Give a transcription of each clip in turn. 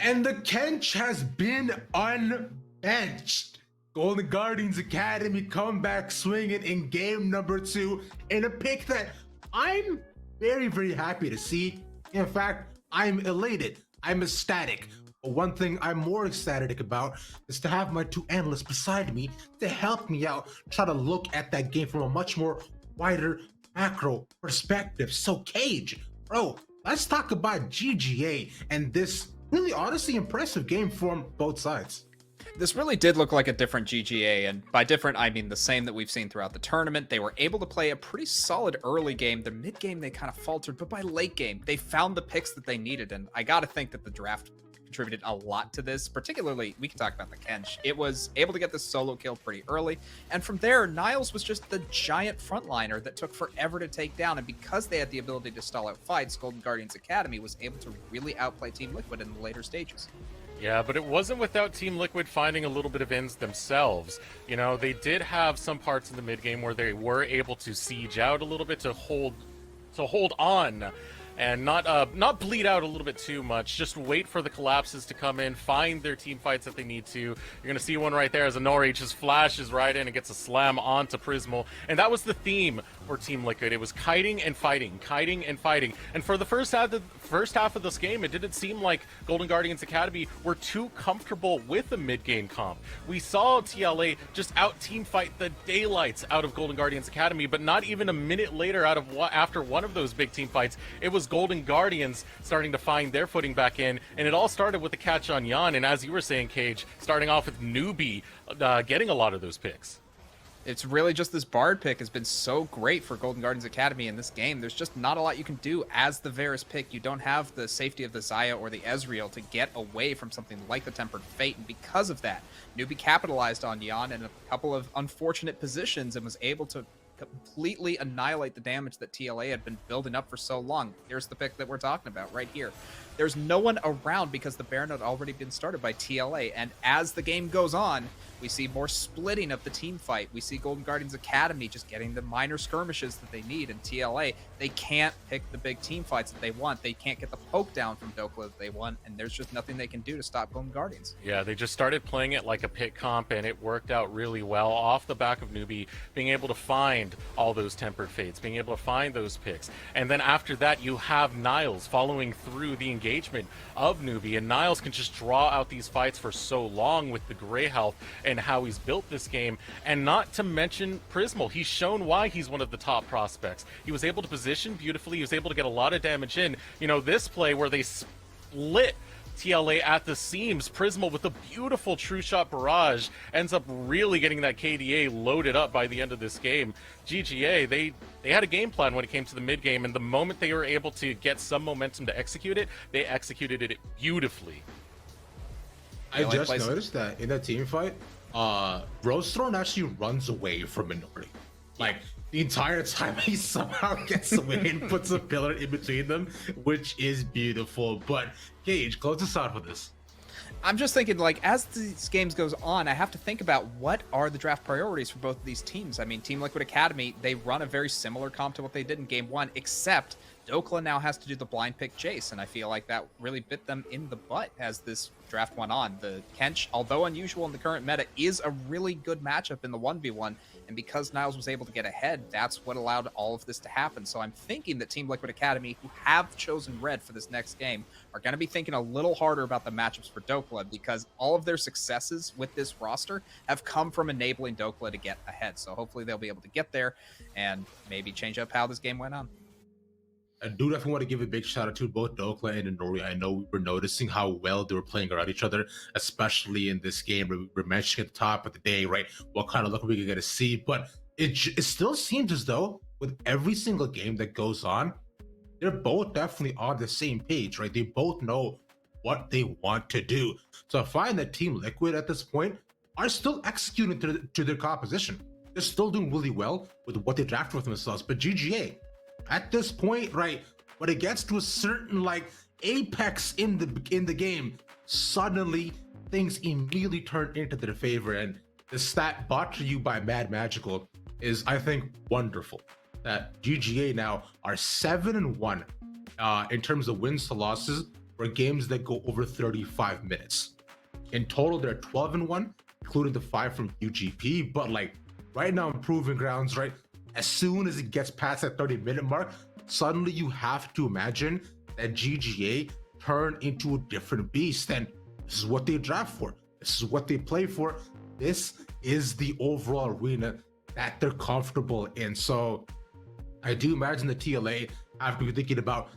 And the Kench has been unbenched. Golden Guardians Academy comeback swinging in game number 2 in a pick that I'm very, very happy to see. In fact, I'm elated. I'm ecstatic. But one thing I'm more ecstatic about is to have my 2 analysts beside me to help me out, try to look at that game from a much more wider macro perspective. So Cage, bro, let's talk about GGA and this really honestly impressive game from both sides. This really did look like a different GGA, and by different, I mean the same that we've seen throughout the tournament. They were able to play a pretty solid early game. The mid game, they kind of faltered, but by late game, they found the picks that they needed, and I gotta think that the draft contributed a lot to this. Particularly, we can talk about the Kench. It was able to get this solo kill pretty early, and from there, Niles was just the giant frontliner that took forever to take down, and because they had the ability to stall out fights, Golden Guardians Academy was able to really outplay Team Liquid in the later stages. Yeah, but it wasn't without Team Liquid finding a little bit of ins themselves. You know, they did have some parts in the mid game where they were able to siege out a little bit to hold on and not bleed out a little bit too much. Just wait for the collapses to come in, find their team fights that they need to. You're going to see one right there as Nori just flashes right in and gets a slam onto Prismal. And that was the theme for Team Liquid. It was kiting and fighting, kiting and fighting. And for the first half of this game, it didn't seem like Golden Guardians Academy were too comfortable with the mid-game comp. We saw TLA just out team fight the daylights out of Golden Guardians Academy, but not even a minute later after one of those big team fights, it was Golden Guardians starting to find their footing back in, and it all started with the catch on Yan, and as you were saying, Cage, starting off with Newbie getting a lot of those picks. It's really just this Bard pick has been so great for Golden Guardians Academy in this game. There's just not a lot you can do as the Varus pick. You don't have the safety of the Xayah or the Ezreal to get away from something like the Tempered Fate, and because of that, Newbie capitalized on Yan in a couple of unfortunate positions and was able to completely annihilate the damage that TLA had been building up for so long. Here's the pick that we're talking about right here. There's no one around because the Baron had already been started by TLA, and as the game goes on, we see more splitting of the team fight. We see Golden Guardians Academy just getting the minor skirmishes that they need, and TLA, they can't pick the big team fights that they want. They can't get the poke down from Dokla that they want, and there's just nothing they can do to stop Golden Guardians. Yeah, they just started playing it like a pick comp, and it worked out really well off the back of Newbie being able to find all those Tempered Fates, being able to find those picks. And then after that, you have Niles following through the engagement of Newbie, and Niles can just draw out these fights for so long with the gray health and how he's built this game. And not to mention Prismal, he's shown why he's one of the top prospects. He was able to position beautifully, he was able to get a lot of damage in. You know, this play where they split TLA at the seams, Prismal with a beautiful true shot barrage ends up really getting that KDA loaded up by the end of this game. GGA, they had a game plan when it came to the mid game, and the moment they were able to get some momentum to execute it, they executed it beautifully. I just noticed that in that team fight, Rosethorn actually runs away from Minori. Like, the entire time he somehow gets away and puts a pillar in between them, which is beautiful. But Gage, close us out with this. I'm just thinking, like, as these games goes on, I have to think about what are the draft priorities for both of these teams. I mean, Team Liquid Academy, they run a very similar comp to what they did in Game 1, except Dokla now has to do the blind pick Jace, and I feel like that really bit them in the butt as this draft went on. The Kench, although unusual in the current meta, is a really good matchup in the 1v1, and because Niles was able to get ahead, that's what allowed all of this to happen. So I'm thinking that Team Liquid Academy, who have chosen red for this next game, are going to be thinking a little harder about the matchups for Dokla, because all of their successes with this roster have come from enabling Dokla to get ahead. So hopefully they'll be able to get there and maybe change up how this game went on. I do definitely want to give a big shout out to both Dokla and Nori. I know we were noticing how well they were playing around each other, especially in this game. We're mentioning at the top of the day, right, what kind of look we could get to see. But it still seems as though with every single game that goes on, they're both definitely on the same page, right? They both know what they want to do. So I find that Team Liquid at this point are still executing to their composition. They're still doing really well with what they drafted for themselves. But GGA, at this point, right, when it gets to a certain like apex in the game, suddenly things immediately turn into their favor. And the stat brought to you by Mad Magical is, I think, wonderful. That GGA now are 7-1 in terms of wins to losses or games that go over 35 minutes. In total, they're 12-1, including the 5 from UGP. But like right now in Proving Grounds, right, as soon as it gets past that 30-minute mark, suddenly you have to imagine that GGA turn into a different beast. And this is what they draft for. This is what they play for. This is the overall arena that they're comfortable in. So I do imagine the TLA have to be thinking about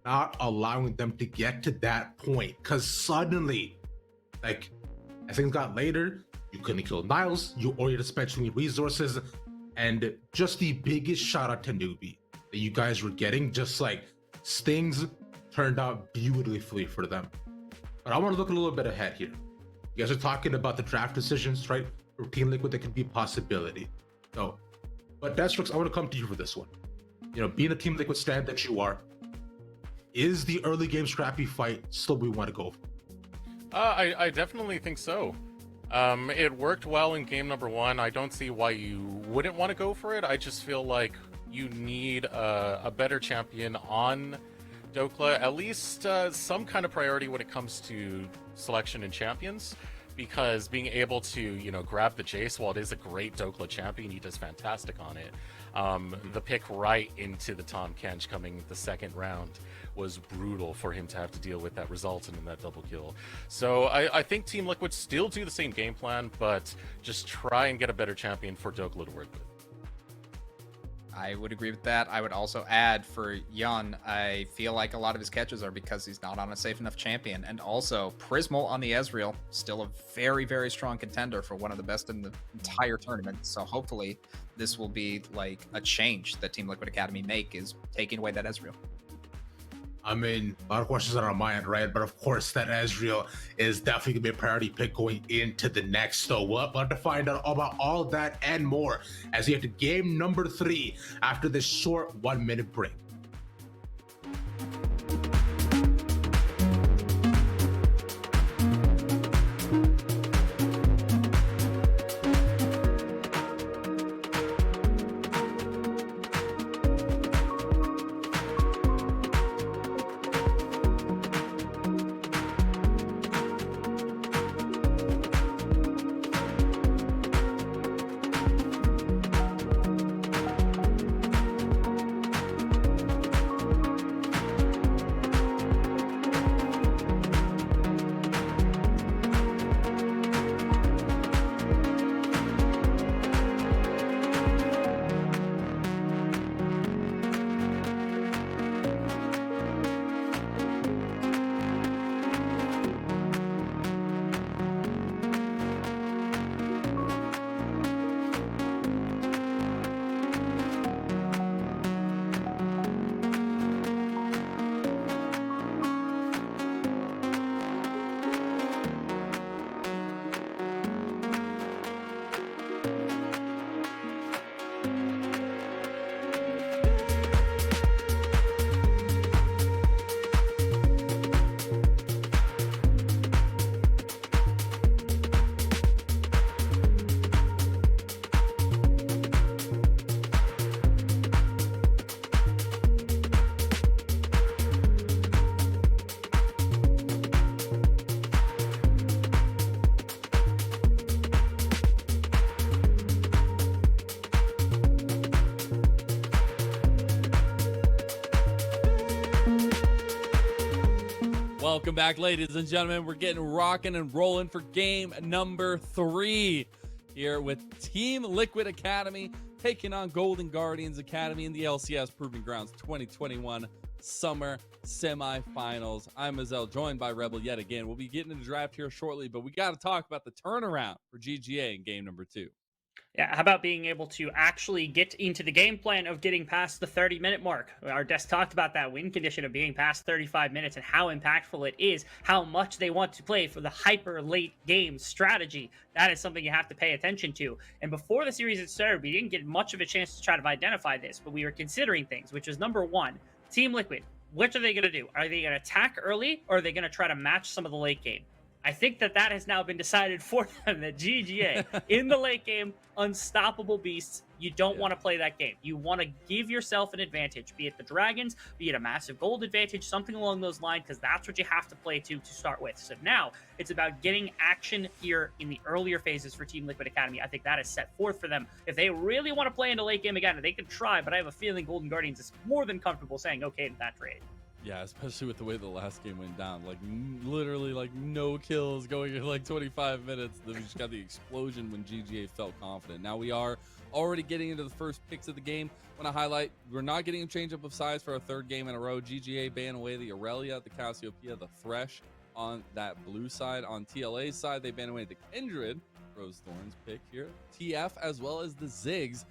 not allowing them to get to that point, because suddenly, like, as things got later, you couldn't kill Niles, you already spent too many resources, and just the biggest shout out to Newbie that you guys were getting, just like things turned out beautifully for them. But I want to look a little bit ahead here. You guys are talking about the draft decisions, right? For Team Liquid, that could be a possibility. So, but Destrix, I want to come to you for this one. You know, being a Team Liquid stand that you are, is the early game scrappy fight still we want to go for? I definitely think so. It worked well in game number 1. I don't see why you wouldn't want to go for it. I just feel like you need a better champion on Dokla, at least some kind of priority when it comes to selection and champions, because being able to, you know, grab the Jace, while it is a great Dokla champion, he does fantastic on it. The pick right into the Tahm Kench coming the second round was brutal for him to have to deal with that result and in that double kill. So I think Team Liquid still do the same game plan, but just try and get a better champion for Dokla to work with. I would agree with that. I would also add for Yun, I feel like a lot of his catches are because he's not on a safe enough champion. And also, Prismal on the Ezreal, still a very, very strong contender for one of the best in the entire tournament. So hopefully this will be like a change that Team Liquid Academy make, is taking away that Ezreal. I mean, a lot of questions on our mind, right? But of course, that Ezreal is definitely gonna be a priority pick going into the next. So we'll have to find out about all that and more as we get to game number 3 after this short 1-minute break. Welcome back, ladies and gentlemen. We're getting rocking and rolling for game number 3 here with Team Liquid Academy taking on Golden Guardians Academy in the LCS Proving Grounds 2021 Summer Semifinals. I'm Mazel, joined by Rebel yet again. We'll be getting into the draft here shortly, but we got to talk about the turnaround for GGA in game number 2. Yeah, how about being able to actually get into the game plan of getting past the 30-minute mark? Our desk talked about that win condition of being past 35 minutes and how impactful it is, how much they want to play for the hyper late game strategy. That is something you have to pay attention to. And before the series had started, we didn't get much of a chance to try to identify this, but we were considering things, which is number 1, Team Liquid. What are they going to do? Are they going to attack early, or are they going to try to match some of the late game? I think that that has now been decided for them, that GGA in the late game, unstoppable beasts. You don't want to play that game. You want to give yourself an advantage, be it the Dragons, be it a massive gold advantage, something along those lines, because that's what you have to play to start with. So now it's about getting action here in the earlier phases for Team Liquid Academy. I think that is set forth for them. If they really want to play into late game again, they can try, but I have a feeling Golden Guardians is more than comfortable saying okay to that trade. Yeah, especially with the way the last game went down. Like, literally, like, no kills going in, like, 25 minutes. Then we just got the explosion when GGA felt confident. Now we are already getting into the first picks of the game. I want to highlight, we're not getting a change-up of size for our third game in a row. GGA ban away the Aurelia, the Cassiopeia, the Thresh on that blue side. On TLA's side, they ban away the Kindred, Rose Thorn's pick here, TF, as well as the Ziggs.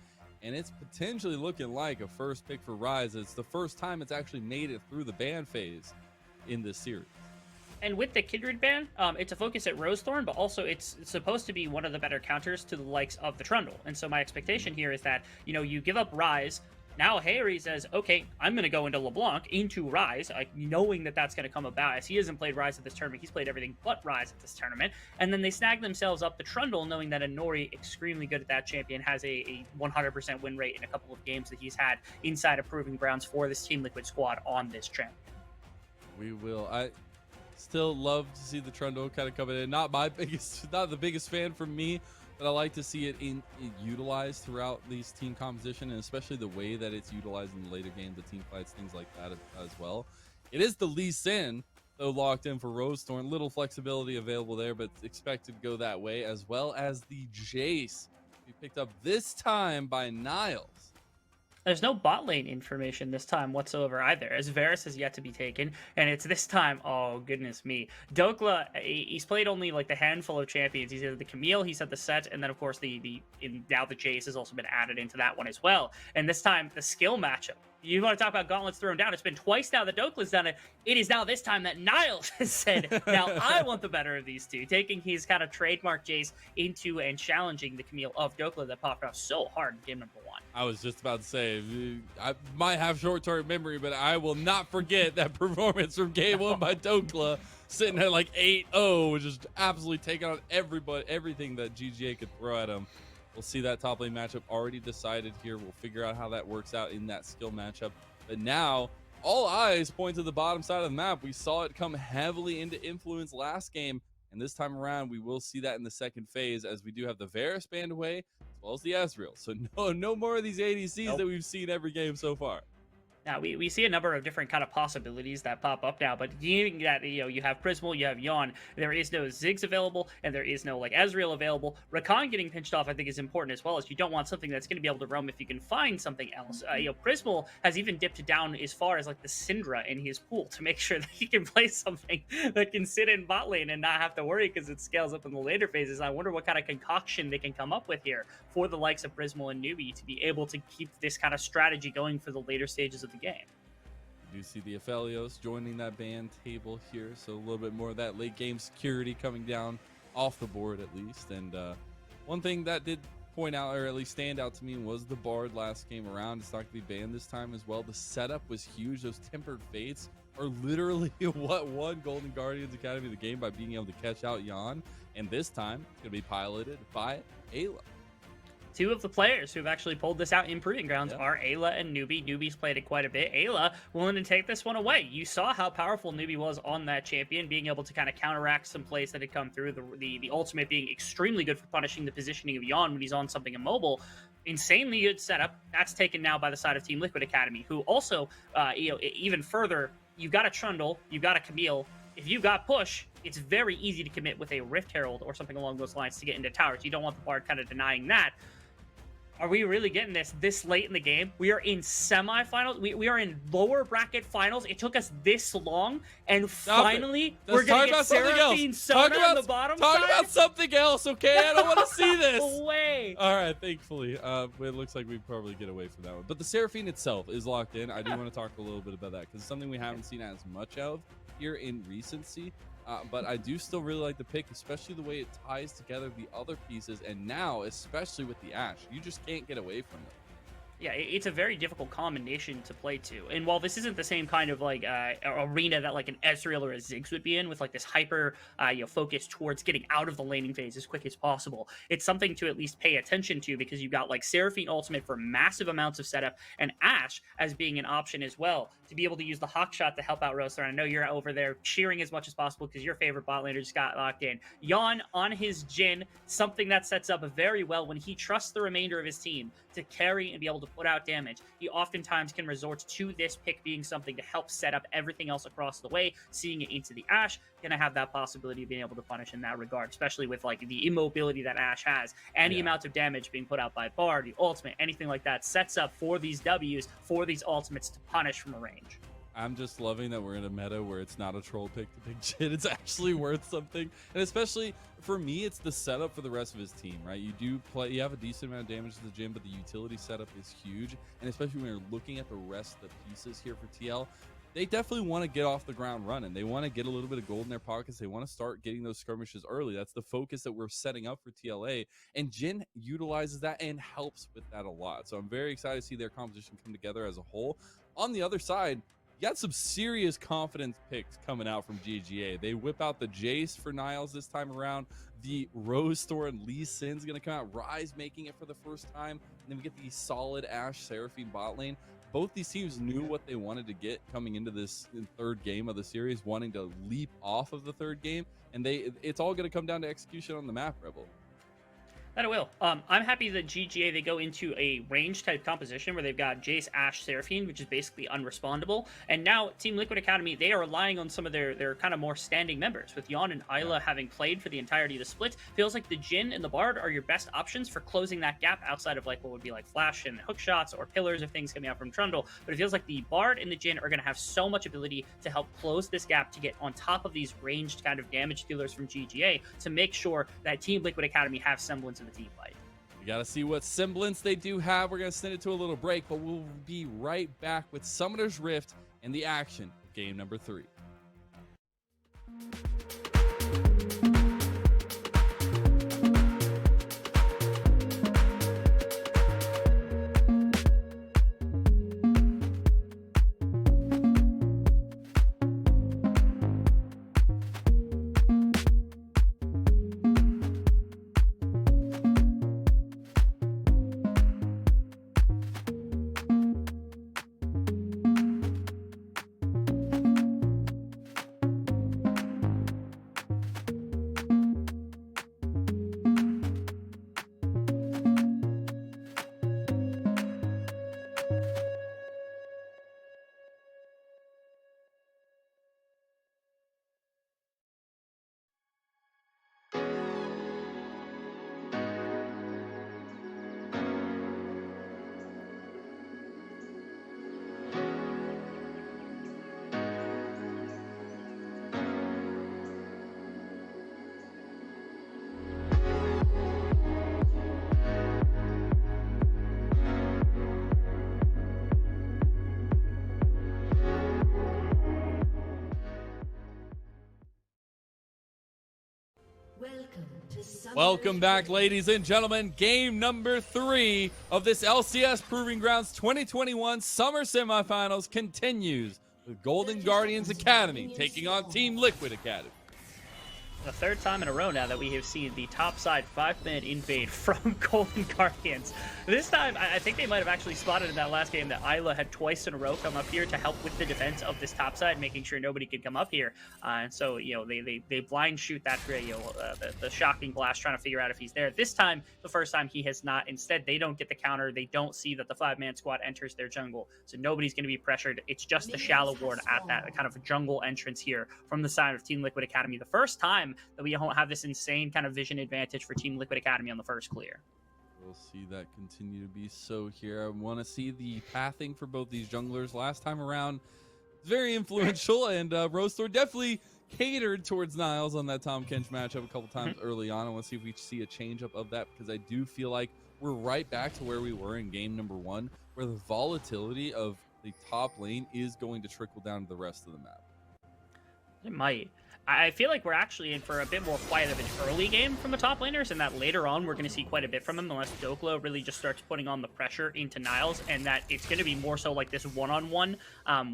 And it's potentially looking like a first pick for Rise. It's the first time it's actually made it through the ban phase in this series. And with the Kindred ban, it's a focus at Rosethorn, but also it's supposed to be one of the better counters to the likes of the Trundle. And so my expectation here is that, you know, you give up Rise. Now Harry says, okay, I'm going to go into LeBlanc, into Rise, knowing that that's going to come about, as he hasn't played Rise at this tournament. He's played everything but Rise at this tournament. And then they snag themselves up the Trundle, knowing that Inori, extremely good at that champion, has a 100% win rate in a couple of games that he's had inside of Proving Grounds for this Team Liquid squad on this champion. We will. I still love to see the Trundle kind of coming in. Not the biggest fan for me, but I like to see it utilized throughout these team composition, and especially the way that it's utilized in the later game, the team fights, things like that as well. It is the Lee Sin, though, locked in for Rosethorn. Little flexibility available there, but expected to go that way, as well as the Jace, be picked up this time by Niles. There's no bot lane information this time whatsoever either, as Varus has yet to be taken, and it's this time, oh goodness me. Dokla, he's played only like the handful of champions. He's had the Camille, he's had the Set, and then of course now the Jace has also been added into that one as well. And this time, the skill matchup. You want to talk about gauntlets thrown down? It's been twice now that Dokla's done it. It is now this time that Niles has said, now I want the better of these two, taking his kind of trademark Jace into and challenging the Camille of Dokla that popped off so hard in game number 1. I was just about to say, I might have short-term memory, but I will not forget that performance from game 1 by Dokla, sitting at like 8-0, just absolutely taking on everything that GGA could throw at him. We'll see that top lane matchup already decided here. We'll figure out how that works out in that skill matchup. But now, all eyes point to the bottom side of the map. We saw it come heavily into influence last game, and this time around, we will see that in the second phase, as we do have the Varus banned away, as well as the Ezreal. So no more of these ADCs that we've seen every game so far. Now, we see a number of different kind of possibilities that pop up now, but given that, you know, you have Prismal, you have Yawn, there is no Ziggs available, and there is no, like, Ezreal available. Rakan getting pinched off, I think, is important as well, as you don't want something that's going to be able to roam if you can find something else. You know, Prismal has even dipped down as far as, like, the Syndra in his pool to make sure that he can play something that can sit in bot lane and not have to worry because it scales up in the later phases. I wonder what kind of concoction they can come up with here for the likes of Prismal and Newbie to be able to keep this kind of strategy going for the later stages of the game. You do see the Aphelios joining that ban table here, so a little bit more of that late game security coming down off the board at least. And one thing that did point out, or at least stand out to me, was the Bard last game around. It's not going to be banned this time as well. The setup was huge. Those Tempered Fates are literally what won Golden Guardians Academy the game by being able to catch out Yawn. And this time, it's going to be piloted by Ayla. Two of the players who have actually pulled this out in Proving Grounds are Ayla and Newbie. Newbie's played it quite a bit. Ayla willing to take this one away. You saw how powerful Newbie was on that champion, being able to kind of counteract some plays that had come through. The ultimate being extremely good for punishing the positioning of Yawn when he's on something immobile. Insanely good setup. That's taken now by the side of Team Liquid Academy, who also, even further, you've got a Trundle, you've got a Camille. If you got push, it's very easy to commit with a Rift Herald or something along those lines to get into towers. You don't want the Bard kind of denying that. Are we really getting this late in the game? We are in semifinals. We are in lower bracket finals. It took us this long, and finally we're gonna get Seraphine Sona on the bottom side. Talk about something else, okay? I don't want to see this. No way. All right, thankfully, it looks like we probably get away from that one. But the Seraphine itself is locked in. I do want to talk a little bit about that because it's something we haven't seen as much of here in recency. But I do still really like the pick, especially the way it ties together the other pieces. And now, especially with the Ashe, you just can't get away from it. Yeah, it's a very difficult combination to play to. And while this isn't the same kind of like arena that like an Ezreal or a Ziggs would be in, with like this hyper focus towards getting out of the laning phase as quick as possible, it's something to at least pay attention to, because you've got like Seraphine ultimate for massive amounts of setup, and Ashe as being an option as well to be able to use the hawk shot to help out Roaster. I know you're over there cheering as much as possible because your favorite bot laner just got locked in. Yon on his Jhin, something that sets up very well when he trusts the remainder of his team to carry and be able to put out damage. He oftentimes can resort to this pick being something to help set up everything else across the way. Seeing it into the Ashe, gonna have that possibility of being able to punish in that regard, especially with like the immobility that Ashe has. Any amount of damage being put out by Bard, the ultimate, anything like that sets up for these Ws, for these ultimates to punish from a range. I'm just loving that we're in a meta where it's not a troll pick to pick Jhin. It's actually worth something. And especially for me, it's the setup for the rest of his team, right? You have a decent amount of damage to the Jhin, but the utility setup is huge. And especially when you're looking at the rest of the pieces here for TL, they definitely want to get off the ground running. They want to get a little bit of gold in their pockets. They want to start getting those skirmishes early. That's the focus that we're setting up for TLA. And Jhin utilizes that and helps with that a lot. So I'm very excited to see their composition come together as a whole. On the other side, you got some serious confidence picks coming out from GGA. They whip out the Jace for Niles this time around. The Rose Store and Lee Sin's going to come out. Rise making it for the first time. And then we get the solid Ashe Seraphine bot lane. Both these teams knew what they wanted to get coming into this third game of the series, wanting to leap off of the third game. And it's all going to come down to execution on the map, Rebel. That it will. I'm happy that GGA, they go into a range type composition where they've got Jace, Ashe, Seraphine, which is basically unrespondable. And now Team Liquid Academy, they are relying on some of their kind of more standing members. With Yon and Isla having played for the entirety of the split, feels like the Jhin and the Bard are your best options for closing that gap outside of like what would be like flash and hook shots or pillars of things coming out from Trundle. But it feels like the Bard and the Jhin are going to have so much ability to help close this gap to get on top of these ranged kind of damage dealers from GGA to make sure that Team Liquid Academy have semblance of a team fight. We got to see what semblance they do have. We're going to send it to a little break, but we'll be right back with Summoner's Rift and the action of game number 3. Welcome back, ladies and gentlemen. Game number 3 of this LCS Proving Grounds 2021 Summer Semifinals continues with Golden Guardians Academy taking on Team Liquid Academy. The third time in a row now that we have seen the topside 5-minute invade from Golden Guardians. This time, I think they might have actually spotted in that last game that Isla had twice in a row come up here to help with the defense of this topside, making sure nobody could come up here. And so, they blind shoot that, the shocking blast, trying to figure out if he's there. This time, the first time, he has not. Instead, they don't get the counter. They don't see that the 5-man squad enters their jungle. So nobody's going to be pressured. It's just the shallow ward at that kind of jungle entrance here from the side of Team Liquid Academy. The first time that we don't have this insane kind of vision advantage for Team Liquid Academy on the first clear. We'll see that continue to be so here. I want to see the pathing for both these junglers. Last time around, very influential, and Rostor definitely catered towards Niles on that Tom Kench matchup a couple times early on. I want to see if we see a change up of that, because I do feel like we're right back to where we were in game number 1, where the volatility of the top lane is going to trickle down to the rest of the map. It might. I feel like we're actually in for a bit more quiet of an early game from the top laners, and that later on we're going to see quite a bit from him unless Dokla really just starts putting on the pressure into Niles, and that it's going to be more so like this one-on-one.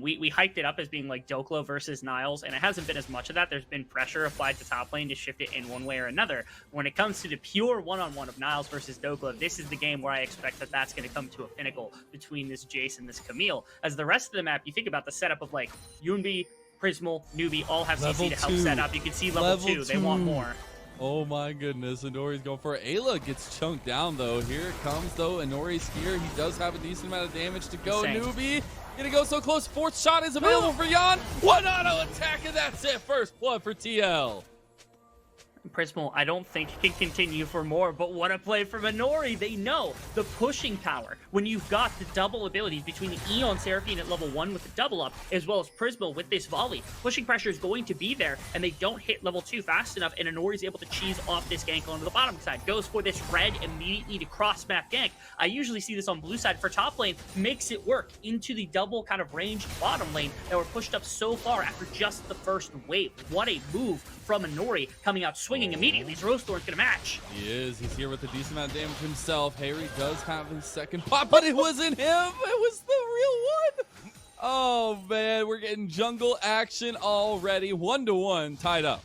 We hyped it up as being like Dokla versus Niles, and it hasn't been as much of that. There's been pressure applied to top lane to shift it in one way or another. When it comes to the pure one-on-one of Niles versus Dokla, this is the game where I expect that that's going to come to a pinnacle between this Jace and this Camille. As the rest of the map, you think about the setup of like Yunbi, Prismal, Newbie all have CC to help set up. You can see level 2. They want more. Oh my goodness, Inori's going for it. Ayla gets chunked down though. Here it comes though. Inori's here. He does have a decent amount of damage to go. Insane. Newbie gonna go so close. Fourth shot is available for Jan. One auto attack and that's it. First blood for TL. Prismal, I don't think can continue for more, but what a play from Inori. They know the pushing power. When you've got the double abilities between the Eon Seraphine at level 1 with the double up, as well as Prismal with this volley, pushing pressure is going to be there, and they don't hit level 2 fast enough, and Inori's able to cheese off this gank onto the bottom side. Goes for this red immediately to cross-map gank. I usually see this on blue side for top lane, makes it work into the double kind of ranged bottom lane that were pushed up so far after just the first wave. What a move from Inori, coming out swinging immediately. Rosethorn's gonna match. He is. He's here with a decent amount of damage himself. Harry does have his second pop, but it wasn't him. It was the real one. Oh man, we're getting jungle action already. 1-1 tied up.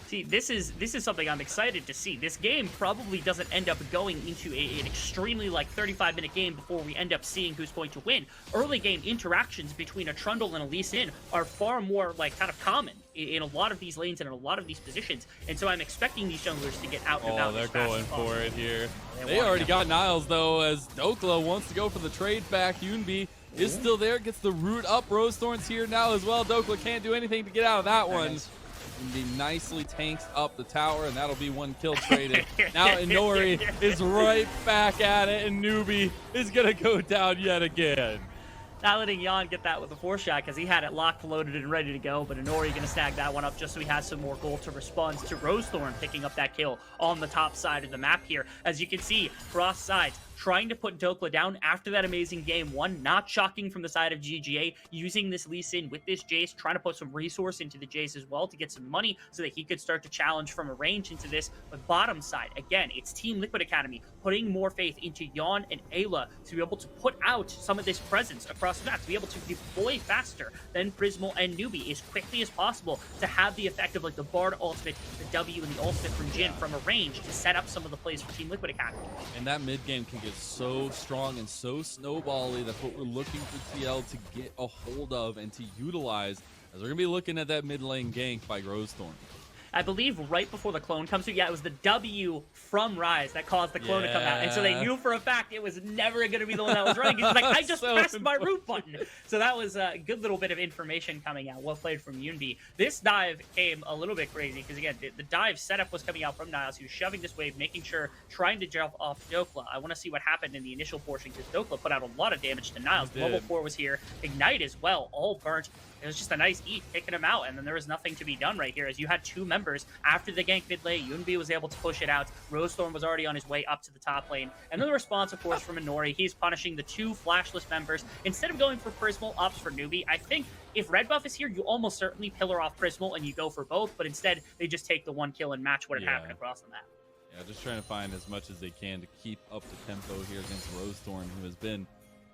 See, this is something I'm excited to see. This game probably doesn't end up going into an extremely like 35-minute game before we end up seeing who's going to win. Early game interactions between a Trundle and a Lee Sin are far more like kind of common in a lot of these lanes and in a lot of these positions. And so I'm expecting these junglers to get out and about. Oh, they're going for it here. They want already him. got Niles though, as Dokla wants to go for the trade back. Yunbi is still there, gets the root up. Rosethorn's here now as well. Dokla can't do anything to get out of that one. Nice. He nicely tanks up the tower, and that'll be one kill traded. Now Inori is right back at it, and Newbie is going to go down yet again. Not letting Jan get that with a 4-shot because he had it locked, loaded, and ready to go, but Inori going to snag that one up just so he has some more gold to respond to Rosethorn picking up that kill on the top side of the map here. As you can see, cross sides, trying to put Dokla down after that amazing game 1, not shocking from the side of GGA, using this Lee Sin with this Jace, trying to put some resource into the Jace as well to get some money so that he could start to challenge from a range into this. But bottom side, again, it's Team Liquid Academy putting more faith into Jan and Ayla to be able to put out some of this presence across the map, to be able to deploy faster than Prismal and Newbie as quickly as possible, to have the effect of like the Bard ultimate, the W, and the ultimate from Jhin from a range to set up some of the plays for Team Liquid Academy. And that mid game can get so strong and so snowbally. That's what we're looking for TL to get a hold of and to utilize, as we're going to be looking at that mid lane gank by Rosethorn. I believe right before the clone comes through, yeah, it was the W from Rise that caused the clone to come out. And so they knew for a fact it was never going to be the one that was running. He was like, I just So pressed my important. root button. So that was a good little bit of information coming out. Well played from Yunbi. This dive came a little bit crazy because, again, the dive setup was coming out from Niles. He was shoving this wave, making sure, trying to jump off Dokla. I want to see what happened in the initial portion because Dokla put out a lot of damage to Niles. He did. Level 4 was here. Ignite as well, all burnt. It was just a nice eat, kicking him out, and then there was nothing to be done right here as you had two members after the gank mid lane. Yunbi was able to push it out. Rosethorn was already on his way up to the top lane. And then the response, of course, from Inori. He's punishing the two flashless members. Instead of going for Prismal, opts for Newbie. I think if red buff is here, you almost certainly pillar off Prismal and you go for both, but instead they just take the one kill and match what had happened across the map. Yeah, just trying to find as much as they can to keep up the tempo here against Rosethorn, who has been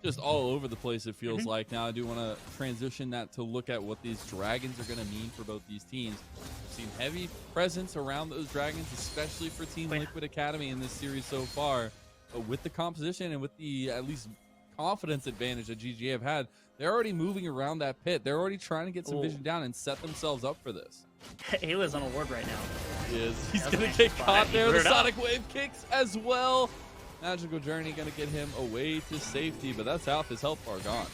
just all over the place, it feels like. Now I do want to transition that to look at what these dragons are going to mean for both these teams. We've seen heavy presence around those dragons, especially for Team Liquid Academy in this series so far. But with the composition and with the at least confidence advantage that GGA have had, they're already moving around that pit. They're already trying to get some vision down and set themselves up for this. Ayla's on a ward right now. He is. He's That's going a to nice get spot. caught He there. blew The it up. Sonic Wave kicks as well. Magical Journey going to get him away to safety, but that's half his health bar gone.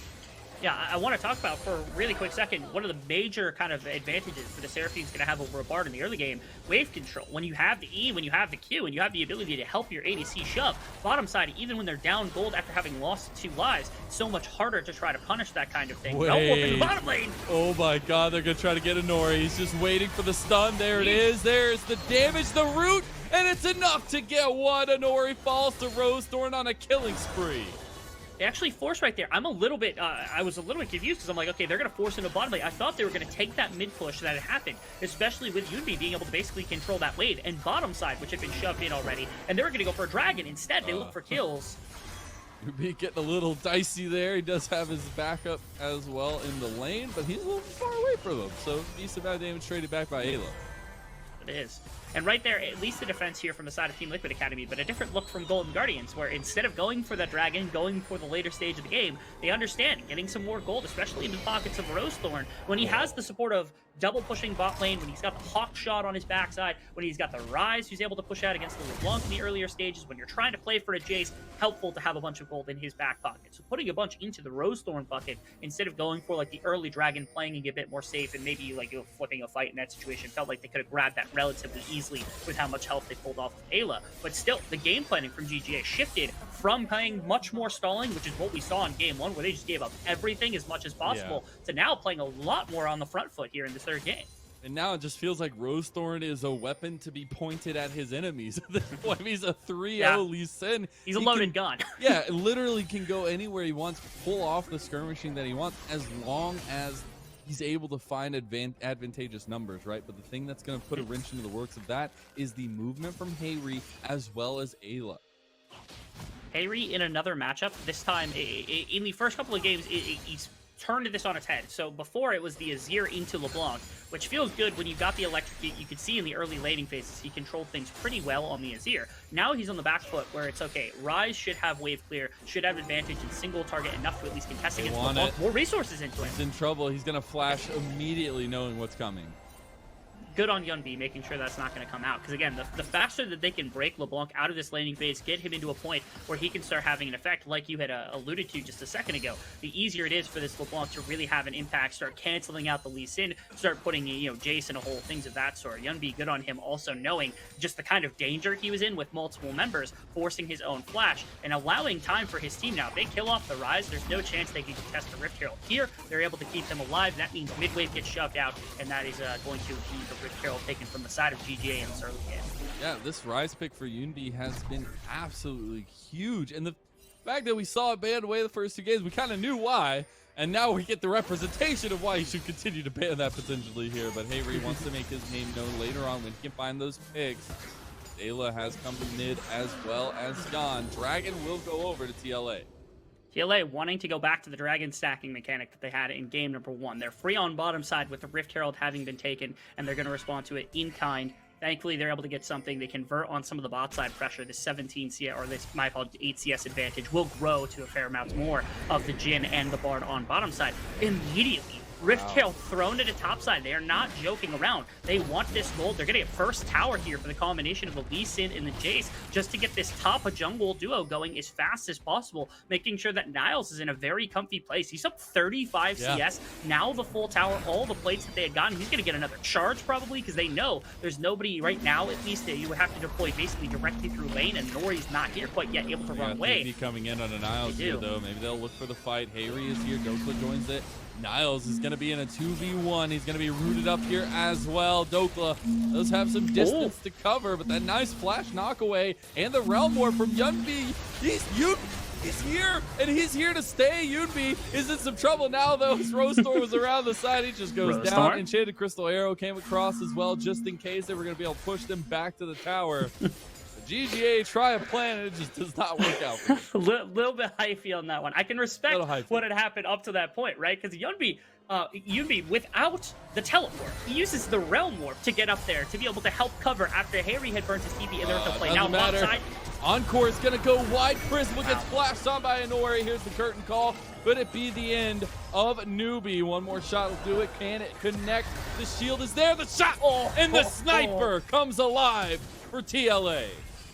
Yeah, I want to talk about for a really quick second, one of the major kind of advantages for the Seraphine's going to have over a Bard in the early game, wave control. When you have the E, when you have the Q, and you have the ability to help your ADC shove, bottom side, even when they're down gold after having lost 2 lives, it's so much harder to try to punish that kind of thing. No more in the bottom lane! Oh my god, they're going to try to get Inori. He's just waiting for the stun. There it is. There's the damage, the root, and it's enough to get one. Inori falls to Rosethorn on a killing spree. They actually force right there. I'm a little bit, I was a little bit confused because I'm like, okay, they're going to force into bottom lane. I thought they were going to take that mid push that had happened, especially with Yunbi being able to basically control that wave and bottom side, which had been shoved in already. And they were going to go for a dragon. Instead, they look for kills. Yunbi getting a little dicey there. He does have his backup as well in the lane, but he's a little far away from them. So decent amount of damage traded back by Ayla. It is. And right there, at least the defense here from the side of Team Liquid Academy, but a different look from Golden Guardians, where instead of going for the dragon, going for the later stage of the game, they understand getting some more gold, especially in the pockets of Rosethorn, when he has the support of double pushing bot lane, when he's got the Hawk shot on his backside, when he's got the Rise who's able to push out against the LeBlanc in the earlier stages, when you're trying to play for a Jace, helpful to have a bunch of gold in his back pocket. So putting a bunch into the Rosethorn bucket, instead of going for like the early dragon, playing a bit more safe, and maybe like flipping a fight in that situation, felt like they could have grabbed that relatively easily with how much health they pulled off of Ayla. But still, the game planning from GGA shifted from playing much more stalling, which is what we saw in game one, where they just gave up everything as much as possible, to now playing a lot more on the front foot here in the third game. And now it just feels like Rosethorn is a weapon to be pointed at his enemies. At this point, he's a 3-0 Lee Sin. He's a loaded gun. Yeah, literally can go anywhere he wants, pull off the skirmishing that he wants, as long as he's able to find advantageous numbers, right? But the thing that's going to put a wrench into the works of that is the movement from Hayri as well as Ayla. Hayri in another matchup, this time in the first couple of games, he's turned this on its head. So before it was the Azir into LeBlanc, which feels good when you got the electric. You could see in the early laning phases, he controlled things pretty well on the Azir. Now he's on the back foot where it's okay. Rise should have wave clear, should have advantage in single target enough to at least contest against LeBlanc. More resources into it. He's in trouble. He's going to flash immediately knowing what's coming. Good on Yunbi, making sure that's not going to come out. Because again, the faster that they can break LeBlanc out of this laning phase, get him into a point where he can start having an effect, like you had alluded to just a second ago, the easier it is for this LeBlanc to really have an impact, start canceling out the Lee Sin, start putting, Jace in a hole, things of that sort. Yunbi, good on him also knowing just the kind of danger he was in with multiple members, forcing his own flash, and allowing time for his team now. If they kill off the Rise, there's no chance they can contest the Rift Herald. Here, they're able to keep them alive. That means mid-wave gets shoved out, and that is going to be the Rift Herald taken from the side of GGA in this early game. Yeah, this Rise pick for Yunbi has been absolutely huge. And the fact that we saw it banned away the first two games, we kind of knew why. And now we get the representation of why he should continue to ban that potentially here. But Hayri wants to make his name known later on when he can find those picks. Ayla has come to mid as well as Jan. Dragon will go over to TLA. TLA wanting to go back to the dragon stacking mechanic that they had in game number one. They're free on bottom side with the Rift Herald having been taken, and they're going to respond to it in kind. Thankfully, they're able to get something. They convert on some of the bot side pressure. This 17 CS, or this, my fault, 8 CS advantage will grow to a fair amount more of the Jhin and the Bard on bottom side. Immediately, Rift Herald thrown to the top side. They are not joking around. They want this gold. They're getting a first tower here for the combination of the Lee Sin and the Jace, just to get this top of jungle duo going as fast as possible, making sure that Niles is in a very comfy place. He's up 35 CS. Now the full tower, all the plates that they had gotten. He's going to get another charge probably, because they know there's nobody right now, at least, that you would have to deploy basically directly through lane, and Nori's not here quite yet, able to run away. TV coming in on a Niles here, though. Maybe they'll look for the fight. Hayri is here. Dokla joins it. Niles is going to be in a 2v1. He's going to be rooted up here as well. Dokla does have some distance to cover, but that nice flash knockaway and the Realm Warp from Yunbi. He's here, and he's here to stay. Yunbi is in some trouble now, though. His Rosethorn was around the side. He just goes down. Enchanted Crystal Arrow came across as well, just in case they were going to be able to push them back to the tower. GGA try a plan, and it just does not work out for them. Little bit hyphy on that one. I can respect what had happened up to that point, right? Because Yunbi, without the teleport, he uses the Realm Warp to get up there to be able to help cover after Hayri had burnt his TP and they're to play. Now, bot side. Encore is going to go wide. Prisma gets flashed on by Inori. Here's the curtain call. Could it be the end of Newbie? One more shot will do it. Can it connect? The shield is there. The shot and the sniper comes alive for TLA.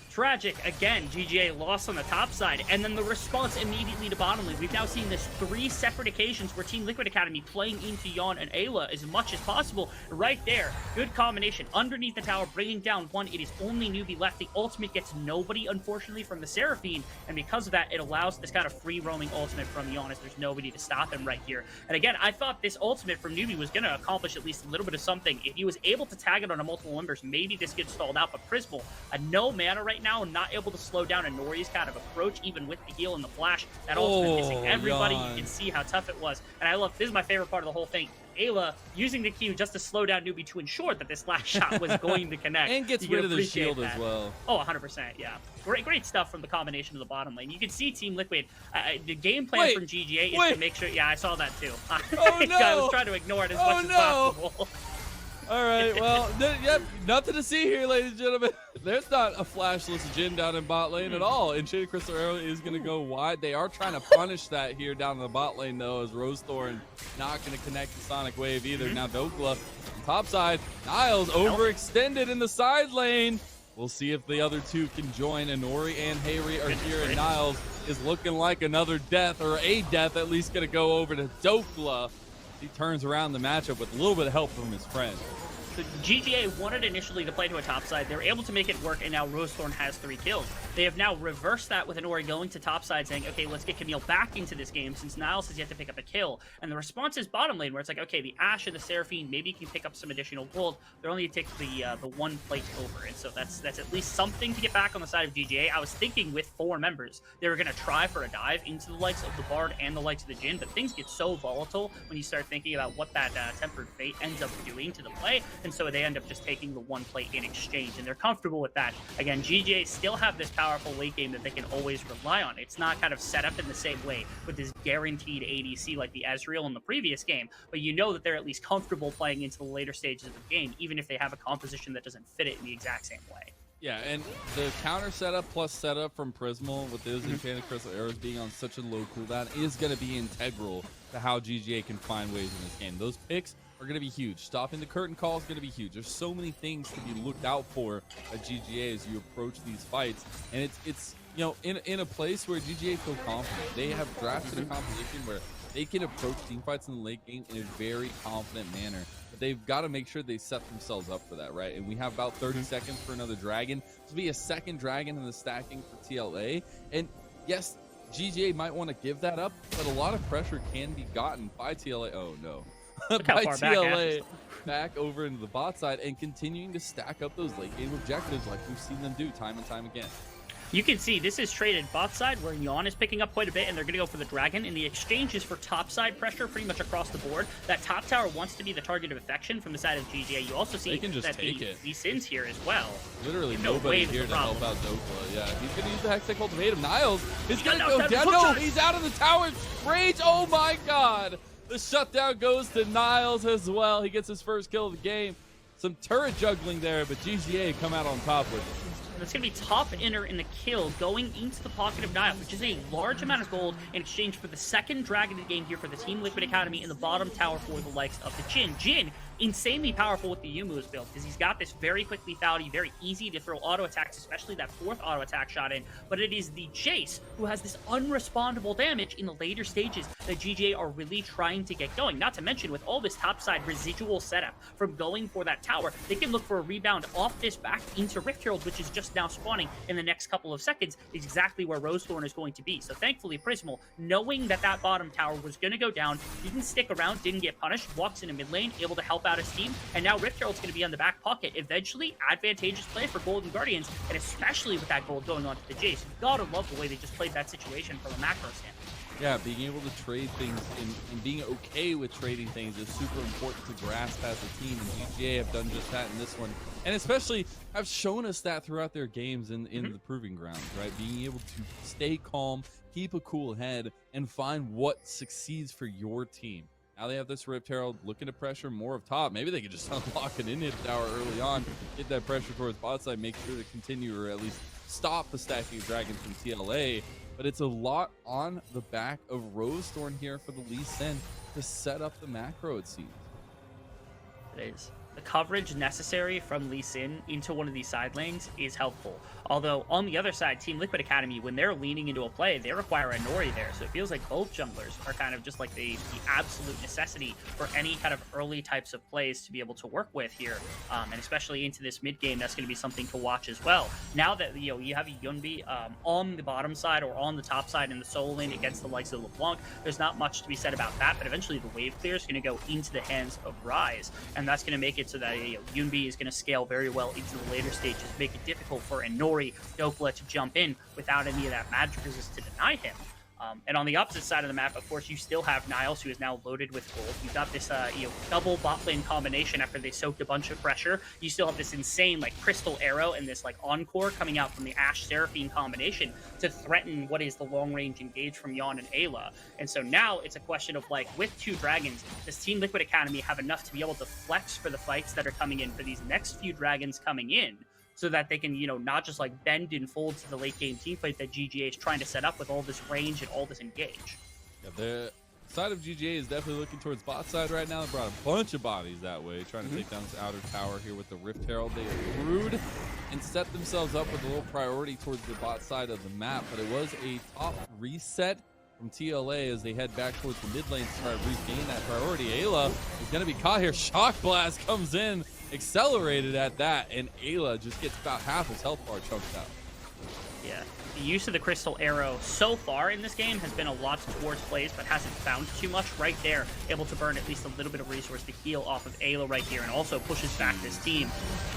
Tragic. Again, GGA lost on the top side, and then the response immediately to bottom lane. We've now seen this 3 separate occasions where Team Liquid Academy playing into Yon and Ayla as much as possible. Right there, good combination. Underneath the tower, bringing down one. It is only Newbie left. The ultimate gets nobody, unfortunately, from the Seraphine, and because of that, it allows this kind of free-roaming ultimate from Yon as there's nobody to stop him right here. And again, I thought this ultimate from Newbie was going to accomplish at least a little bit of something. If he was able to tag it on multiple members, maybe this gets stalled out, but Prismal, no mana right now, now, not able to slow down Inori's kind of approach, even with the heal and the flash. That ultimate missing everybody. yawn. You can see how tough it was. And I love, this is my favorite part of the whole thing, Ayla using the Q just to slow down Newbie to ensure that this last shot was going to connect. And gets You can rid of the appreciate shield that. as well. Oh, 100%, yeah. Great stuff from the combination of the bottom lane. You can see Team Liquid, the game plan from GGA is to make sure, yeah, I saw that too. Oh, no. I was trying to ignore it as much as possible. All right, well, yep, nothing to see here, ladies and gentlemen. There's not a flashless Jhin down in bot lane at all. And Shady Crystal Arrow is going to go wide. They are trying to punish that here down in the bot lane, though, as Rose Thorn not going to connect the Sonic Wave either. Now Dokla on top side. Niles overextended in the side lane. We'll see if the other two can join. Inori and Hayri are here, and Niles is looking like another death, or a death at least, going to go over to Dokla. He turns around the matchup with a little bit of help from his friend. So GGA wanted initially to play to a top side. They were able to make it work, and now Rosethorn has 3 kills. They have now reversed that with Inori going to top side, saying, okay, let's get Camille back into this game since Niles has yet to pick up a kill. And the response is bottom lane, where it's like, okay, the Ashe and the Seraphine maybe can pick up some additional gold. They're only take the 1 plate over, and so that's at least something to get back on the side of GGA. I was thinking with 4 members, they were going to try for a dive into the likes of the Bard and the likes of the Jhin, but things get so volatile when you start thinking about what that Tempered Fate ends up doing to the play, and so they end up just taking the 1 plate in exchange, and they're comfortable with that. Again, GGA still have this powerful late game that they can always rely on. It's not kind of set up in the same way with this guaranteed ADC like the Ezreal in the previous game, but you know that they're at least comfortable playing into the later stages of the game, even if they have a composition that doesn't fit it in the exact same way. Yeah, and the counter setup plus setup from Prismal with those enchanted crystal arrows being on such a low cooldown is going to be integral to how GGA can find ways in this game. Those picks are going to be huge. Stopping the curtain call is going to be huge. There's so many things to be looked out for at GGA as you approach these fights, and it's you know, in a place where GGA feel confident. They have drafted a composition where they can approach team fights in the late game in a very confident manner. But they've got to make sure they set themselves up for that, right? And we have about 30 seconds for another dragon. This will be a second dragon in the stacking for TLA. And yes, GGA might want to give that up, but a lot of pressure can be gotten by TLA. Oh no. By TLA back over into the bot side and continuing to stack up those late game objectives like we've seen them do time and time again. You can see this is traded bot side where Yawn is picking up quite a bit, and they're going to go for the dragon. And the exchange is for top side pressure pretty much across the board. That top tower wants to be the target of affection from the side of GGA. You also see that the Sin's here as well. Literally nobody here to help out Dokla. Yeah, he's going to use the Hextech Ultimatum. Niles is going to go down. No, he's out of the tower range. Oh my god. The shutdown goes to Niles as well. He gets his first kill of the game. Some turret juggling there, but GGA come out on top with it. That's going to be top inner in the kill going into the pocket of Niles, which is a large amount of gold in exchange for the second dragon of the game here for the Team Liquid Academy in the bottom tower for the likes of the Jhin. Jhin, insanely powerful with the Yumu's build because he's got this very quick lethality, very easy to throw auto attacks, especially that 4th auto attack shot in, but it is the Jace who has this unrespondable damage in the later stages that GGA are really trying to get going. Not to mention with all this topside residual setup from going for that tower, they can look for a rebound off this back into Rift Herald, which is just now spawning in the next couple of seconds, is exactly where Rosethorn is going to be. So thankfully Prismal, knowing that that bottom tower was going to go down, didn't stick around, didn't get punished, walks into mid lane, able to help out his team, and now Rift Herald's going to be on the back pocket. Eventually, advantageous play for Golden Guardians, and especially with that gold going on to the Jace. You've got to love the way they just played that situation from a macro standpoint. Yeah, being able to trade things and being okay with trading things is super important to grasp as a team, and GGA have done just that in this one, and especially have shown us that throughout their games in the Proving Grounds, right? Being able to stay calm, keep a cool head, and find what succeeds for your team. Now they have this Rift Herald looking to pressure more of top. Maybe they could just unlock an in-hit tower early on, get that pressure towards bot side, make sure to continue or at least stop the stacking of dragons from TLA. But it's a lot on the back of Rosethorn here for the Lee Sin to set up the macro, it seems. It is. The coverage necessary from Lee Sin into one of these side lanes is helpful. Although, on the other side, Team Liquid Academy, when they're leaning into a play, they require a Nori there. So it feels like both junglers are kind of just like the absolute necessity for any kind of early types of plays to be able to work with here. And especially into this mid game, that's going to be something to watch as well. Now that you have Yunbi on the bottom side or on the top side in the solo lane against the likes of LeBlanc, there's not much to be said about that. But eventually the wave clear is going to go into the hands of Rise. And that's going to make it it so that Yunbi is going to scale very well into the later stages, make it difficult for Nori Dokla to jump in without any of that magic resist to deny him. And on the opposite side of the map, of course, you still have Niles, who is now loaded with gold. You've got this double bot lane combination after they soaked a bunch of pressure. You still have this insane Crystal Arrow and this Encore coming out from the Ashe Seraphine combination to threaten what is the long range engage from Yon and Ayla. And so now it's a question of with 2 dragons, does Team Liquid Academy have enough to be able to flex for the fights that are coming in for these next few dragons coming in? So that they can, not just bend and fold to the late game team fight that GGA is trying to set up with all this range and all this engage. Yeah, the side of GGA is definitely looking towards bot side right now. They brought a bunch of bodies that way, trying to take down this outer tower here with the Rift Herald. They accrued and set themselves up with a little priority towards the bot side of the map, but it was a top reset from TLA as they head back towards the mid lane to try to regain that priority. Ayla is going to be caught here. Shock Blast comes in, accelerated at that, and Ayla just gets about half his health bar chunked out. Yeah, the use of the Crystal Arrow so far in this game has been a lot towards plays, but hasn't found too much right there. Able to burn at least a little bit of resource to heal off of Ayla right here, and also pushes back this team.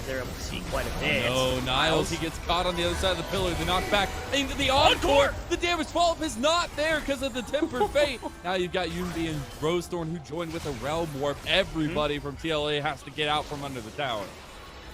They're able to see quite a bit. Oh, Niles, he gets caught on the other side of the pillar. The knockback into the Encore. The damage follow-up is not there because of the Tempered Fate. Now you've got Yunbi and Rosethorn who joined with a Realm Warp. Everybody from TLA has to get out from under the tower.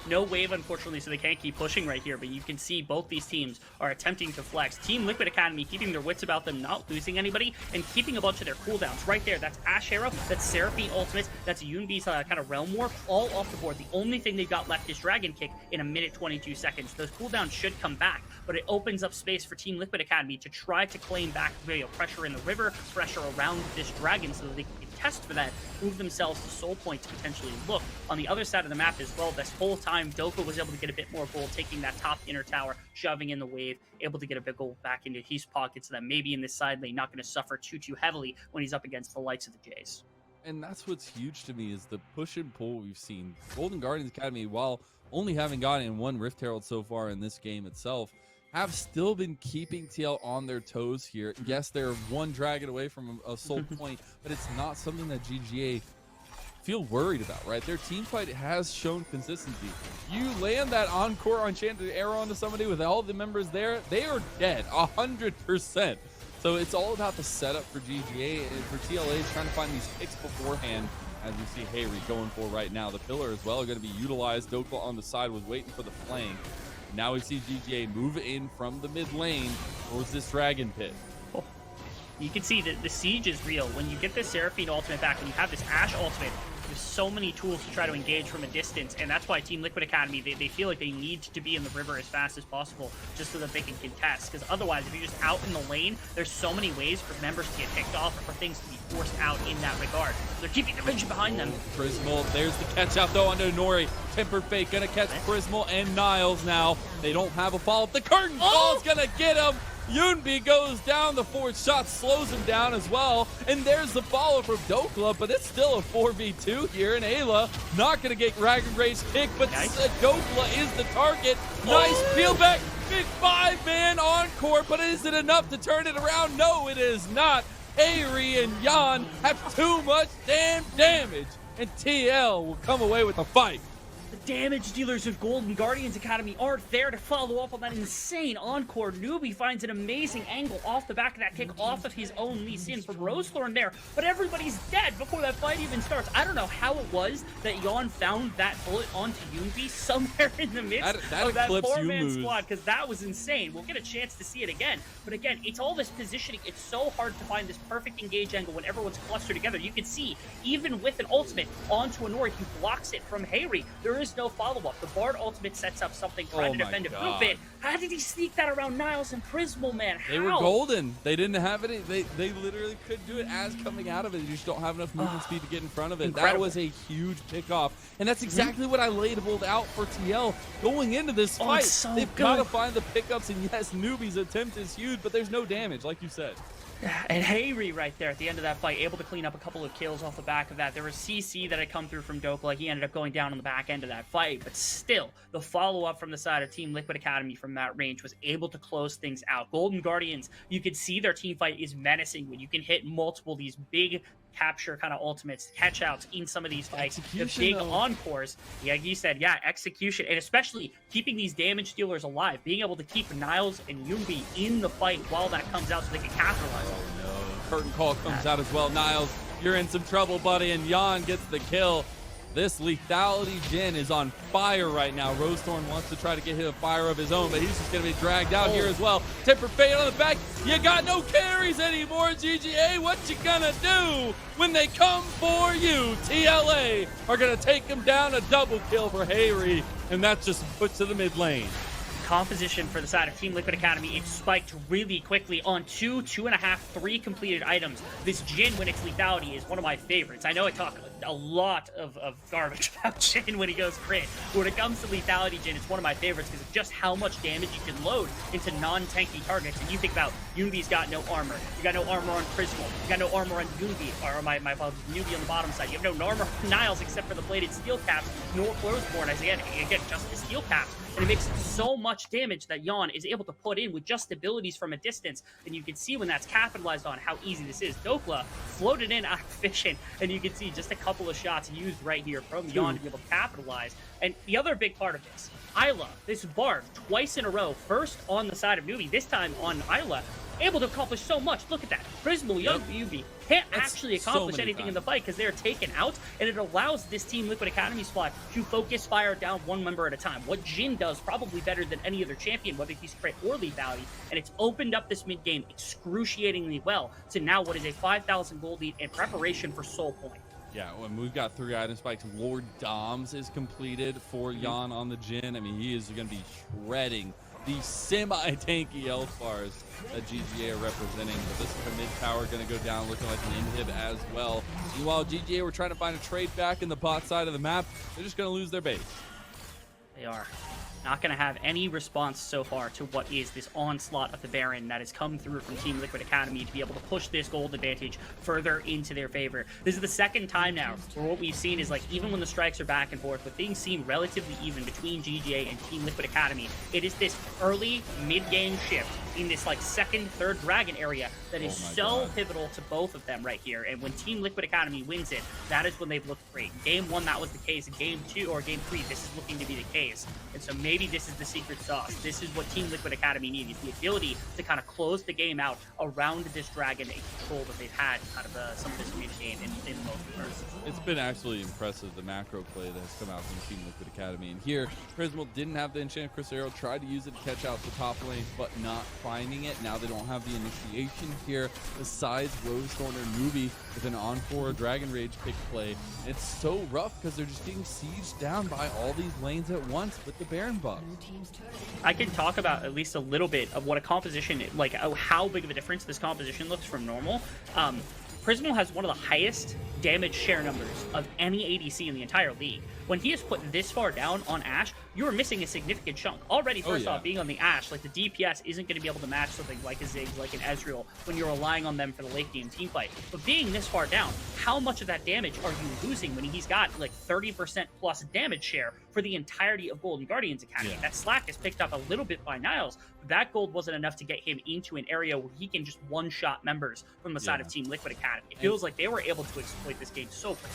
No wave, unfortunately, so they can't keep pushing right here, but you can see both these teams are attempting to flex. Team Liquid Academy keeping their wits about them, not losing anybody, and keeping a bunch of their cooldowns right there. That's Ashe Arrow, that's Seraphine Ultimate, that's Yunbi's kind of Realm Warp, all off the board. The only thing they've got left is Dragon Kick in 1 minute 22 seconds. Those cooldowns should come back, but it opens up space for Team Liquid Academy to try to claim back pressure in the river, pressure around this dragon, so that they can test for that, move themselves to soul point to potentially look. On the other side of the map as well, this whole time, Doka was able to get a bit more gold, taking that top inner tower, shoving in the wave, able to get a bit gold back into his pocket so that maybe in this side lane, not going to suffer too heavily when he's up against the likes of the Jays. And that's what's huge to me is the push and pull we've seen. Golden Guardians Academy, while only having gotten 1 Rift Herald so far in this game itself, have still been keeping TL on their toes here. Yes, they're 1 dragon away from a soul point, but it's not something that GGA feel worried about, right? Their team fight has shown consistency. You land that Encore Enchanted Arrow onto somebody with all the members there, they are dead, 100%. So it's all about the setup for GGA and for TLA trying to find these picks beforehand, as we see Hayri going for right now. The pillar as well are going to be utilized. Dokla on the side was waiting for the flank. Now we see GGA move in from the mid lane towards this dragon pit. You can see that the siege is real. When you get this Seraphine ultimate back, when you have this Ashe ultimate, there's so many tools to try to engage from a distance, and that's why Team Liquid Academy, they feel like they need to be in the river as fast as possible just so that they can contest, because otherwise, if you're just out in the lane, there's so many ways for members to get picked off or for things to be forced out in that regard. So they're keeping the vision behind them. Prismal, there's the catch out though onto Nori. Tempered Fate gonna catch Prismal and Niles now. They don't have a follow-up. The curtain call's gonna get him. Yunbi goes down, the 4th shot slows him down as well, and there's the follow from Dokla, but it's still a 4v2 here, and Ayla not going to get Dragon Rage pick, but Dokla is the target. Nice peel back, big 5-man Encore, but is it enough to turn it around? No, it is not. Hayri and Yan have too much damn damage, and TL will come away with the fight. The damage dealers of Golden Guardians Academy aren't there to follow up on that insane Encore. Newbie finds an amazing angle off the back of that kick off of his own Lee Sin from Rosethorn there, but everybody's dead before that fight even starts. I don't know how it was that Yon found that bullet onto Yunbi somewhere in the midst of that 4-man squad, because that was insane. We'll get a chance to see it again, but again, it's all this positioning. It's so hard to find this perfect engage angle when everyone's clustered together. You can see, even with an ultimate onto a Nori, he blocks it from Hayri. There is no follow-up. The Bard ultimate sets up something trying to defend a little bit. How did he sneak that around Niles and Prismal, man? How? They were golden. They didn't have any. They literally could do it as coming out of it. You just don't have enough movement speed to get in front of it. Incredible. That was a huge pickoff, and that's exactly what I labeled out for TL going into this fight. So They've got to find the pickups, and yes, Newbie's attempt is huge, but there's no damage, like you said. And Hayri right there at the end of that fight, able to clean up a couple of kills off the back of that. There was CC that had come through from Dokla. He ended up going down on the back end of that fight. But still, the follow-up from the side of Team Liquid Academy from that range was able to close things out. Golden Guardians, you could see their team fight is menacing when you can hit multiple these big capture kind of ultimates, catch outs in some of these fights. The Execution, big though. encores, yeah, you said, yeah, execution, and especially keeping these damage dealers alive, being able to keep Niles and Yumbi in the fight while that comes out so they can capitalize on it. Curtain call comes out as well. Niles, you're in some trouble, buddy, and Jan gets the kill. This lethality Jin is on fire right now. Rosethorn wants to try to get him a fire of his own, but he's just going to be dragged out here as well. Temper Fade on the back. You got no carries anymore, GGA. What you gonna do when they come for you? TLA are going to take him down. A double kill for Hayri, and that's just put to the mid lane. Composition for the side of Team Liquid Academy, it spiked really quickly on 2, 2.5, 3 completed items. This Jin, when it's lethality, is one of my favorites. I know I talk a lot of garbage about Jin when he goes crit, but when it comes to lethality Jin, it's one of my favorites because of just how much damage you can load into non-tanky targets. And you think about Yumbi's got no armor, you got no armor on Prismal, you got no armor on Yumbi, or my apologies, Yumbi on the bottom side. You have no armor on Niles except for the bladed steel caps, nor Clothesborn as again just the steel caps. And it makes so much damage that Jan is able to put in with just abilities from a distance. And you can see when that's capitalized on how easy this is. Dokla floated in out of vision, and you can see just a couple of shots used right here from Jan to be able to capitalize. And the other big part of this, Isla, this Bard, twice in a row, first on the side of Nubi, this time on Isla, able to accomplish so much. Look at that. Prismal, young Yubi can't actually accomplish anything in the fight because they're taken out, and it allows this Team Liquid Academy squad to focus fire down one member at a time. What Jin does probably better than any other champion, whether he's crit or lethality, and it's opened up this mid game excruciatingly well to now what is a 5,000 gold lead in preparation for Soul Point. Yeah, when we've got 3 item spikes, Lord Doms is completed for Jan on the Jin. I mean, he is going to be shredding the semi-tanky Elfars that GGA are representing. But this is a mid tower going to go down looking like an inhib as well. Meanwhile, GGA were trying to find a trade back in the bot side of the map. They're just going to lose their base. They are not going to have any response so far to what is this onslaught of the Baron that has come through from Team Liquid Academy to be able to push this gold advantage further into their favor. This is the second time now where what we've seen is, like, even when the strikes are back and forth, with things seem relatively even between GGA and Team Liquid Academy, it is this early mid-game shift in this, like, second, third dragon area that is so pivotal to both of them right here. And when Team Liquid Academy wins it, that is when they've looked great. Game 1, that was the case. In Game 2 or Game 3, this is looking to be the case. And so maybe this is the secret sauce. This is what Team Liquid Academy needs, is the ability to kind of close the game out around this dragon and control that they've had kind of some of this mid-game in most parts. It's been absolutely impressive, the macro play that has come out from Team Liquid Academy. And here, Prismal didn't have the Enchanted Crusader, tried to use it to catch out the top lane, but not finding it. Now they don't have the initiation here, besides Rosethorn or Nubi with an on-4 Dragon Rage pick play. And it's so rough because they're just being sieged down by all these lanes at once with the Baron buff. I can talk about at least a little bit of what a composition, like how big of a difference this composition looks from normal. Prismal has one of the highest damage share numbers of any ADC in the entire league. When he is put this far down on Ashe, you are missing a significant chunk. Already, first off, being on the Ashe, like, the DPS isn't going to be able to match something like a Ziggs, like an Ezreal, when you're relying on them for the late game team fight. But being this far down, how much of that damage are you losing when he's got like 30% plus damage share for the entirety of Golden Guardians Academy? That slack is picked up a little bit by Niles, but that gold wasn't enough to get him into an area where he can just one-shot members from the side of Team Liquid Academy. It feels like they were able to exploit this game so quickly.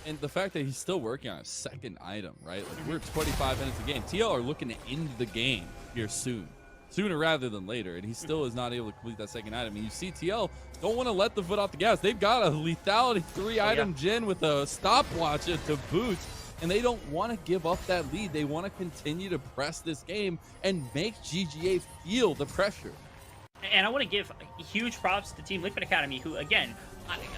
And the fact that he's still working on a second item, right? Like, we're 25 minutes of game. TL are looking to end the game here soon. Sooner rather than later. And he still is not able to complete that second item. And you see TL don't want to let the foot off the gas. They've got a lethality 3-item Jin with a stopwatch to boot. And they don't want to give up that lead. They want to continue to press this game and make GGA feel the pressure. And I want to give huge props to Team Liquid Academy, who, again,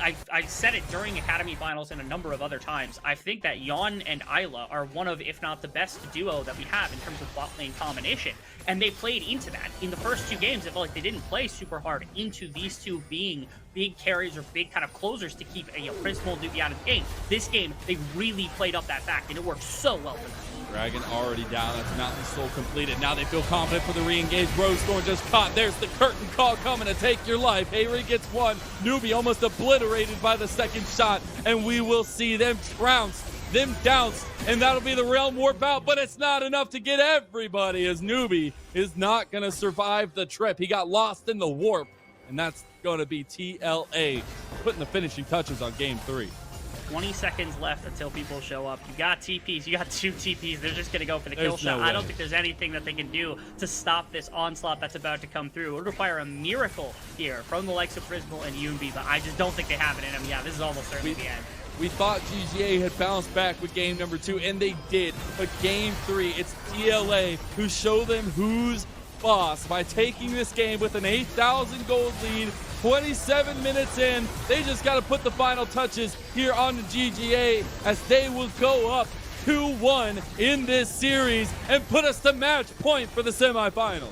I said it during Academy Finals and a number of other times. I think that Jan and Isla are one of, if not the best duo that we have in terms of bot lane combination. And they played into that. In the first 2 games, it felt like they didn't play super hard into these two being big carries or big kind of closers to keep Prismal and Nubi out of the game. This game, they really played up that fact, and it worked so well for them. Dragon already down. That's Mountain Soul completed. Now they feel confident for the re-engage. Rosethorn just caught. There's the curtain call coming to take your life. Hayri gets one. Nubi almost obliterated by the second shot. And we will see them trounce, them douse. And that'll be the Realm Warp out. But it's not enough to get everybody, as Nubi is not going to survive the trip. He got lost in the warp. and that's going to be TLA putting the finishing touches on game 3. 20 seconds left until people show up. You got TPs, you got 2 TPs. They're just going to go for the kill There's no shot. I don't way. think there's anything that they can do to stop this onslaught that's about to come through. It would require a miracle here from the likes of Frisbel and Yoonbi, but I just don't think they have it in them. Yeah, this is almost certainly the end. We thought GGA had bounced back with game number 2, and they did. But game 3, it's TLA who show them who's boss by taking this game with an 8,000 gold lead. 27 minutes in, they just got to put the final touches here on the GGA as they will go up 2-1 in this series and put us to match point for the semifinals.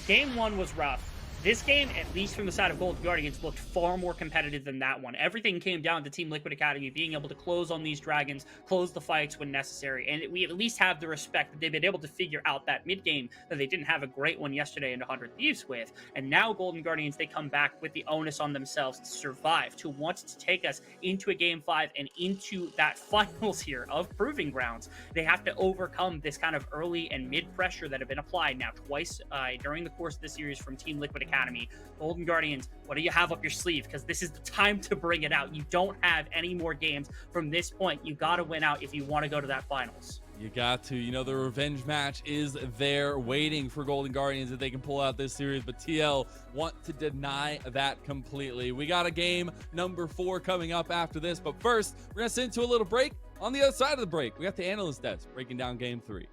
Game 1 was rough. This game, at least from the side of Golden Guardians, looked far more competitive than that one. Everything came down to Team Liquid Academy being able to close on these dragons, close the fights when necessary, and we at least have the respect that they've been able to figure out that mid-game that they didn't have a great one yesterday in 100 Thieves with. And now Golden Guardians, they come back with the onus on themselves to survive, to want to take us into a Game 5 and into that finals here of Proving Grounds. They have to overcome this kind of early and mid-pressure that have been applied now twice during the course of the series from Team Liquid Academy. Golden Guardians, what do you have up your sleeve? Because this is the time to bring it out. You don't have any more games from this point. You got to win out if you want to go to that finals. You got to. You know, the revenge match is there waiting for Golden Guardians if they can pull out this series, but TL want to deny that completely. We got a game number 4 coming up after this, but first, we're going to send to a little break. On the other side of the break, we got the analyst desk breaking down game 3.